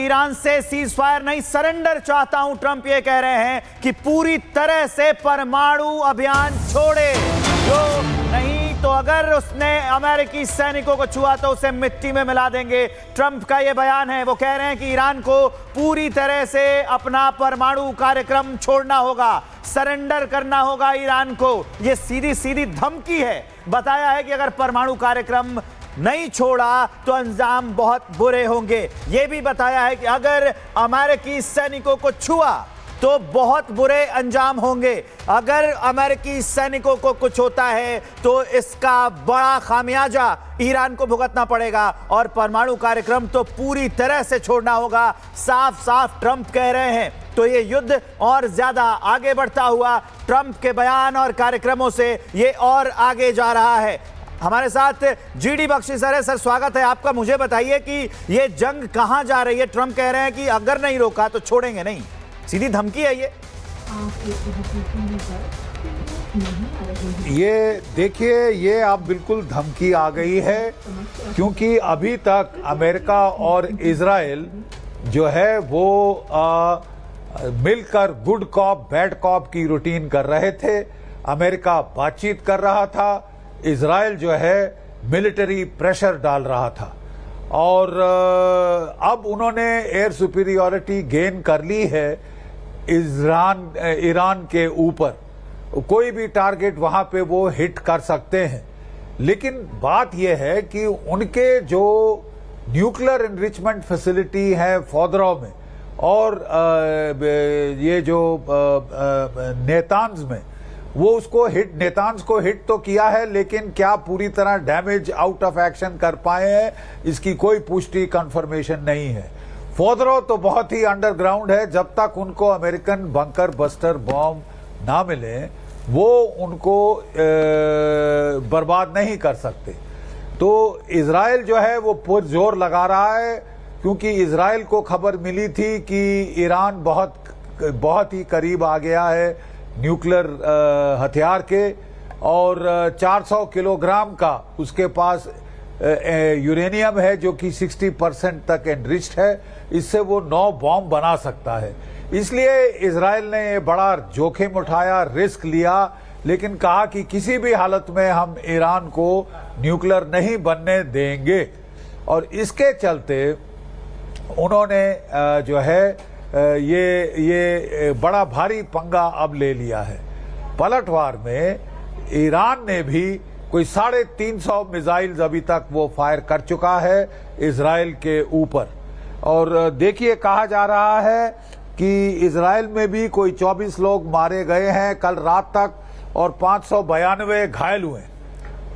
Iran से cease fire नहीं, surrender चाहता हूं। ट्रंप ये कह रहे हैं कि पूरी तरह से परमाणु अभियान छोड़े, जो नहीं तो अगर उसने अमेरिकी सैनिकों को छुआ तो उसे मिट्टी में मिला देंगे। ट्रंप का यह बयान है। वो कह रहे हैं कि ईरान को पूरी तरह से अपना परमाणु कार्यक्रम छोड़ना होगा, सरेंडर करना होगा ईरान को। यह सीधी सीधी धमकी है। बताया है कि अगर परमाणु कार्यक्रम नहीं छोड़ा तो अंजाम बहुत बुरे होंगे। यह भी बताया है कि अगर अमेरिकी सैनिकों को छुआ तो बहुत बुरे अंजाम होंगे। अगर अमेरिकी सैनिकों को कुछ होता है तो इसका बड़ा खामियाजा ईरान को भुगतना पड़ेगा और परमाणु कार्यक्रम तो पूरी तरह से छोड़ना होगा। साफ साफ ट्रंप कह रहे हैं। तो ये युद्ध और ज्यादा आगे बढ़ता हुआ ट्रंप के बयान और कार्यक्रमों से ये और आगे जा रहा है। हमारे साथ जीडी बख्शी सर है। सर, स्वागत है आपका। मुझे बताइए कि ये जंग कहां जा रही है? ट्रंप कह रहे हैं कि अगर नहीं रोका तो छोड़ेंगे नहीं। सीधी धमकी है ये देखिए, ये अब बिल्कुल धमकी आ गई है, क्योंकि अभी तक अमेरिका और इजराइल जो है वो मिलकर गुड कॉप बैड कॉप की रूटीन कर रहे थे। अमेरिका बातचीत कर रहा था, इजराइल जो है मिलिट्री प्रेशर डाल रहा था और अब उन्होंने एयर सुपीरियॉरिटी गेन कर ली है ईरान के ऊपर। कोई भी टारगेट वहां पे वो हिट कर सकते हैं। लेकिन बात यह है कि उनके जो न्यूक्लियर एनरिचमेंट फैसिलिटी है फोर्दो में और ये जो नेतान्स में, वो उसको नेतान्स को हिट तो किया है, लेकिन क्या पूरी तरह डैमेज आउट ऑफ एक्शन कर पाए हैं इसकी कोई पुष्टि कंफर्मेशन नहीं है। फोर्दो तो बहुत ही अंडरग्राउंड है। जब तक उनको अमेरिकन बंकर बस्टर बॉम्ब ना मिले वो उनको बर्बाद नहीं कर सकते। तो इजराइल जो है वो पुरजोर लगा रहा है, क्योंकि इजराइल को खबर मिली थी कि ईरान बहुत ही करीब आ गया है न्यूक्लियर हथियार के और 400 किलोग्राम का उसके पास यूरेनियम है जो कि 60% तक एनरिच्ड है। इससे वो 9 बॉम्ब बना सकता है। इसलिए इजराइल ने ये बड़ा जोखिम उठाया, रिस्क लिया, लेकिन कहा कि किसी भी हालत में हम ईरान को न्यूक्लियर नहीं बनने देंगे। और इसके चलते उन्होंने जो है ये बड़ा भारी पंगा अब ले लिया है। पलटवार में ईरान ने भी कोई 350 मिसाइल्स अभी तक वो फायर कर चुका है इजराइल के ऊपर। और देखिए, कहा जा रहा है कि इजराइल में भी कोई 24 लोग मारे गए हैं कल रात तक और 592 घायल हुए।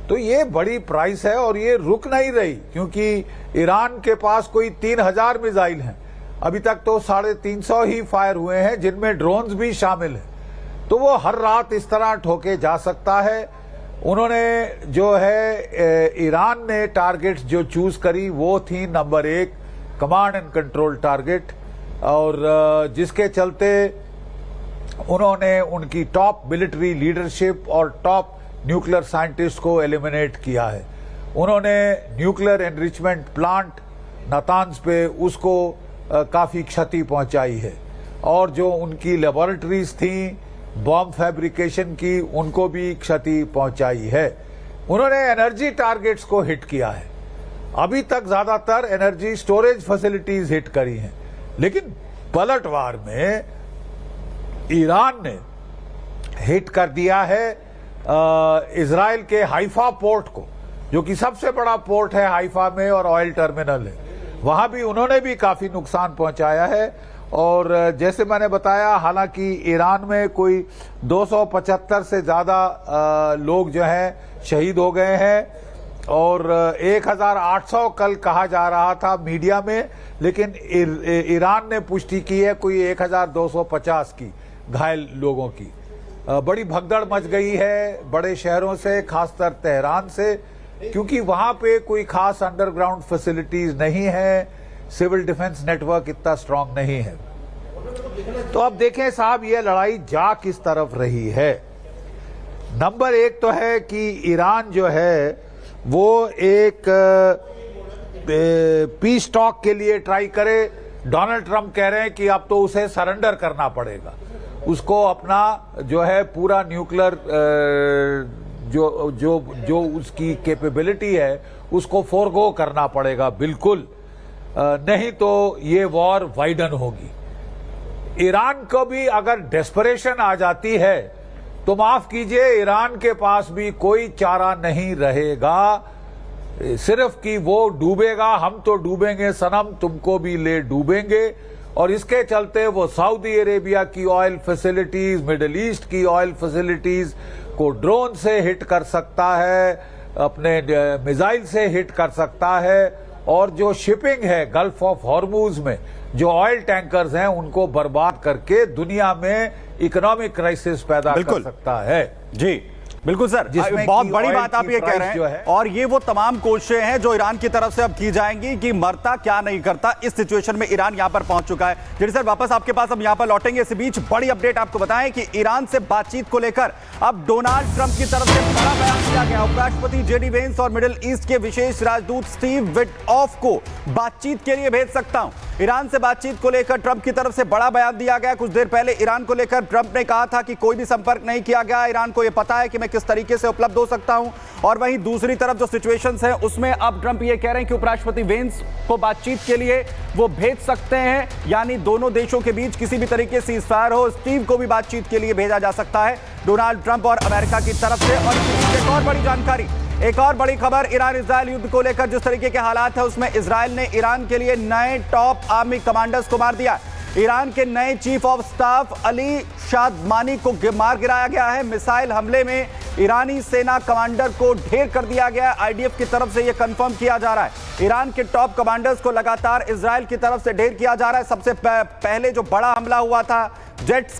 तो ये बड़ी प्राइस है और ये रुक नहीं रही, क्योंकि ईरान के पास कोई 3000 मिसाइल हैं। अभी तक तो 350 ही फायर हुए हैं, जिनमें ड्रोन्स भी शामिल हैं। तो वो हर रात इस तरह ठोके जा सकता है। उन्होंने जो है ईरान ने टारगेट्स जो चूज करी वो थी number 1 command and control target, और जिसके चलते उन्होंने उनकी टॉप मिलिट्री लीडरशिप और टॉप न्यूक्लियर साइंटिस्ट को एलिमिनेट किया है। उन्होंने न्यूक्लियर एनरिचमेंट प्लांट नातान्स पे उसको काफी क्षति पहुंचाई है, और जो उनकी लेबोरेटरीज थी बॉम्ब फैब्रिकेशन की, उनको भी क्षति पहुंचाई है। उन्होंने एनर्जी टारगेट्स को हिट किया है। अभी तक ज्यादातर एनर्जी स्टोरेज फैसिलिटीज हिट करी हैं, लेकिन पलटवार में ईरान ने हिट कर दिया है इजराइल के हाइफा पोर्ट को, जो कि सबसे बड़ा पोर्ट है हाइफा में और ऑयल टर्मिनल है। वहां भी उन्होंने भी काफी नुकसान पहुंचाया है। और जैसे मैंने बताया, हालांकि ईरान में कोई 275 से ज्यादा लोग जो हैं शहीद हो गए हैं और 1800 कल कहा जा रहा था मीडिया में, लेकिन ईरान ने पुष्टि की है कोई 1250 की घायल लोगों की। बड़ी भगदड़ मच गई है बड़े शहरों से, खासकर तेहरान से, क्योंकि वहां पे कोई खास अंडरग्राउंड फैसिलिटीज नहीं है, सिविल डिफेंस नेटवर्क इतना स्ट्रांग नहीं है। तो अब देखें साहब, ये लड़ाई जा किस तरफ रही है। नंबर 1 तो है कि ईरान जो है वो एक पीस टॉक के लिए ट्राई करे, डोनाल्ड ट्रंप कह रहे हैं कि अब तो उसे सरेंडर करना पड़ेगा, उसको अपना जो है पूरा न्यूक्लियर जो उसकी कैपेबिलिटी है उसको फोरगो करना पड़ेगा। बिल्कुल नहीं तो ये वॉर वाइडन होगी। ईरान को भी अगर डेस्परेशन आ जाती है तो माफ कीजिए, ईरान के पास भी कोई चारा नहीं रहेगा, सिर्फ कि वो डूबेगा, हम तो डूबेंगे सनम, तुमको भी ले डूबेंगे। और इसके चलते वो सऊदी अरेबिया की ऑयल फैसिलिटीज, मिडिल ईस्ट की ऑयल फैसिलिटीज को ड्रोन से हिट कर सकता है, अपने मिसाइल से हिट कर सकता है, और जो शिपिंग है गल्फ ऑफ हॉर्मूज में जो ऑयल टैंकर्स हैं उनको बर्बाद करके दुनिया में इकोनॉमिक क्राइसिस पैदा कर सकता है। जी बिल्कुल सर, बहुत बड़ी बात आप ये कह रहे हैं। और ये वो तमाम कोशिशें हैं जो ईरान की तरफ से अब की जाएंगी कि मरता क्या नहीं करता, इस सिचुएशन में ईरान यहां पर पहुंच चुका है। जी सर, वापस आपके पास हम यहां पर लौटेंगे। इस बीच बड़ी अपडेट आपको बताएं कि ईरान से बातचीत को लेकर अब डोनाल्ड ट्रंप की तरफ से बड़ा बयान दिया गया। उपराष्ट्रपति जेडी वेंस और मिडिल ईस्ट के विशेष राजदूत स्टीव विटऑफ को बातचीत के लिए भेज सकता हूं। ईरान से बातचीत को लेकर ट्रंप की तरफ से बड़ा बयान दिया गया। कुछ देर पहले ईरान को लेकर ट्रंप ने कहा था कि कोई भी संपर्क नहीं किया गया, ईरान को यह पता है कि मैं किस तरीके से उपलब्ध हो सकता हूं। और वहीं दूसरी तरफ जो सिचुएशंस है उसमें अब ट्रंप ये कह रहे हैं कि उपराष्ट्रपति वेंस को बातचीत के लिए वो भेज सकते हैं, यानी दोनों देशों के बीच किसी भी तरीके से सीज़फायर हो, स्टीव को भी बातचीत के लिए भेजा जा सकता है डोनाल्ड ट्रंप और अमेरिका की तरफ से। और एक और बड़ी जानकारी, एक और बड़ी खबर, ईरान इजराइल युद्ध को लेकर जिस तरीके के हालात है उसमें इजराइल ने ईरान के लिए नए टॉप आर्मी कमांडर्स को मार दिया। ईरान के नए चीफ ऑफ स्टाफ अली शादमानी को मार गिराया गया है। मिसाइल हमले में ईरानी सेना कमांडर को ढेर कर दिया गया। आईडीएफ की तरफ से यह कंफर्म किया जा रहा है। ईरान के टॉप कमांडर्स को लगातार इजराइल की तरफ से ढेर किया जा रहा है। सबसे पहले जो बड़ा हमला हुआ था जेट्स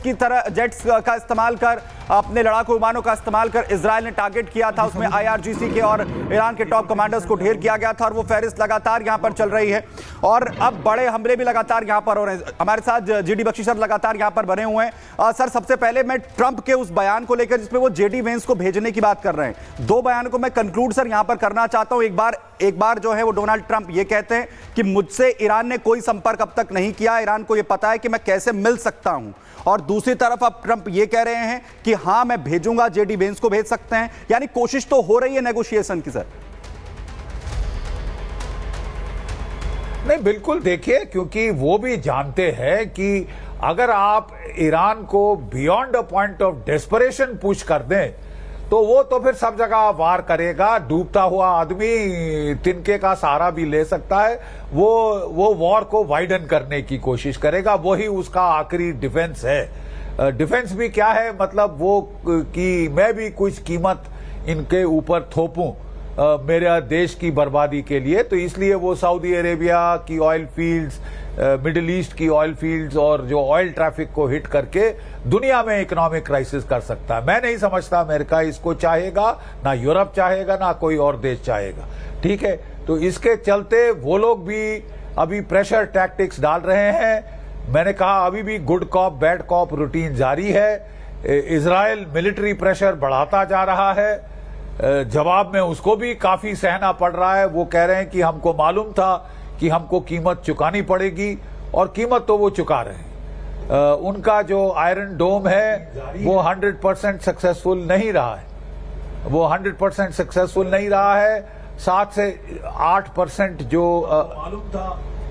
का इस्तेमाल कर, अपने लड़ाकू विमानों का इस्तेमाल कर इजराइल ने टारगेट किया था, उसमें आईआरजीसी के और ईरान के टॉप कमांडर्स को ढेर किया गया था। और वो फहरिस्त लगातार यहां पर चल रही है और अब बड़े हमले भी लगातार यहां पर हो रहे हैं। हमारे साथ जीडी बख्शी सर लगातार यहां पर बने हुए हैं। सर, सबसे पहले मैं ट्रंप के उस बयान को लेकर जिसमें वो जेडी वेंस को भेजने की बात कर रहे हैं, दो बयानों को मैं कंक्लूड सर यहां पर करना चाहता हूं। एक बार जो है वो डोनाल्ड ट्रंप ये कहते हैं कि मुझसे ईरान ने कोई संपर्क अब तक नहीं किया, ईरान को ये पता है कि मैं कैसे मिल सकता हूं। और दूसरी तरफ अब ट्रंप ये कह रहे हैं कि हां मैं भेजूंगा, जेडी वेंस को भेज सकते हैं, यानी कोशिश तो हो रही है नेगोशिएशन की। सर नहीं, बिल्कुल देखिए, क्योंकि वो भी जानते हैं कि अगर आप ईरान को beyond a point of desperation push कर दें तो वो तो फिर सब जगह वार करेगा। डूबता हुआ आदमी तिनके का सहारा भी ले सकता है। वो वॉर को वाइडन करने की कोशिश करेगा, वही उसका आखिरी डिफेंस है। डिफेंस भी क्या है, मतलब वो कि मैं भी कुछ कीमत इनके ऊपर थोपूं मेरे देश की बर्बादी के लिए। तो इसलिए वो सऊदी अरेबिया की ऑयल फील्ड्स, मिडिल ईस्ट की ऑयल फील्ड्स और जो ऑयल ट्रैफिक को हिट करके दुनिया में इकोनॉमिक क्राइसिस कर सकता है। मैं नहीं समझता अमेरिका इसको चाहेगा, ना यूरोप चाहेगा, ना कोई और देश चाहेगा। ठीक है, तो इसके चलते वो लोग भी अभी प्रेशर टैक्टिक्स डाल रहे हैं। मैंने कहा अभी भी good cop bad cop routine जारी है। इजराइल मिलिट्री प्रेशर बढ़ाता जा रहा है, जवाब में उसको भी काफी सहना पड़ रहा है। वो कह रहे हैं कि हमको मालूम था कि हमको कीमत चुकानी पड़ेगी और कीमत तो वो चुका रहे हैं। उनका जो आयरन डोम है वो 100% सक्सेसफुल नहीं रहा है, वो 100% सक्सेसफुल नहीं रहा है। 7 से 8% जो मालूम था